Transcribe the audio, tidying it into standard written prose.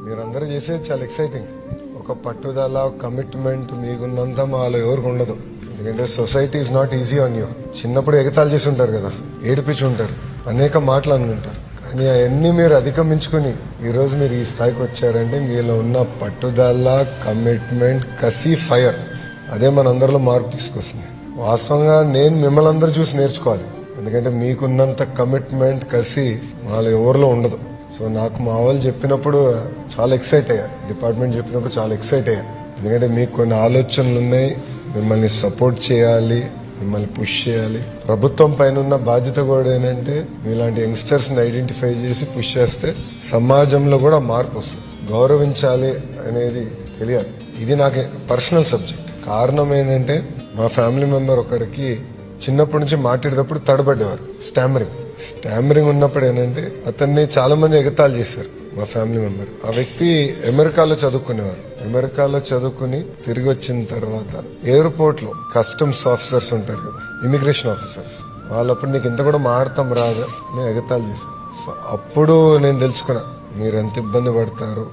మీరందరూ చేసేది చాలా ఎక్సైటింగ్. ఒక పట్టుదల, కమిట్మెంట్ మీకున్నంత మాలో ఎవరికి ఉండదు. ఎందుకంటే society is not easy on you. చిన్నప్పుడు ఎగతాళి చేసి ఉంటారు కదా, ఏడిపించి ఉంటారు, అనేక మాటలు అనుకుంటారు. కానీ అవన్నీ మీరు అధిగమించుకుని ఈరోజు మీరు ఈ స్థాయికి వచ్చారంటే మీలో ఉన్న పట్టుదల, కమిట్మెంట్, కసి, ఫైర్ అదే మనందరిలో మార్పు తీసుకొస్తుంది. వాస్తవంగా నేను మిమ్మల్ని అందరూ చూసి నేర్చుకోవాలి. ఎందుకంటే మీకున్నంత కమిట్మెంట్, కసి మాలో ఎవరిలో ఉండదు. సో నాకు మా వాళ్ళు చెప్పినప్పుడు చాలా ఎక్సైట్ అయ్యా, డిపార్ట్మెంట్ చెప్పినప్పుడు చాలా ఎక్సైట్ అయ్యా. ఎందుకంటే మీకు కొన్ని ఆలోచనలు ఉన్నాయి, మిమ్మల్ని సపోర్ట్ చేయాలి, మిమ్మల్ని పుష్ చేయాలి. ప్రభుత్వం పైన ఉన్న బాధ్యత కూడా ఏంటంటే మీలాంటి యంగ్స్టర్స్ని ఐడెంటిఫై చేసి పుష్ చేస్తే సమాజంలో కూడా మార్పు వస్తుంది. గౌరవించాలి అనేది తెలియాలి. ఇది నాకు పర్సనల్ సబ్జెక్ట్. కారణం ఏంటంటే మా ఫ్యామిలీ మెంబర్ ఒకరికి చిన్నప్పటి నుంచి మాట్లాడేటప్పుడు తడబడ్డేవారు, స్టామరింగ్ ఉన్నప్పుడు ఏంటంటే అతన్ని చాలా మంది ఎగతాళి చేశారు. మా ఫ్యామిలీ మెంబర్ ఆ వ్యక్తి అమెరికాలో చదువుకునేవారు. అమెరికాలో చదువుకుని తిరిగి వచ్చిన తర్వాత ఎయిర్పోర్ట్ లో కస్టమ్స్ ఆఫీసర్స్ ఉంటారు కదా, ఇమిగ్రేషన్ ఆఫీసర్స్, వాళ్ళప్పుడు నీకు ఇంత కూడా మాడతాం రాదు అని ఎగతాళి చేశారు. సో అప్పుడు నేను తెలుసుకున్నా మీరు ఎంత ఇబ్బంది పడతారు,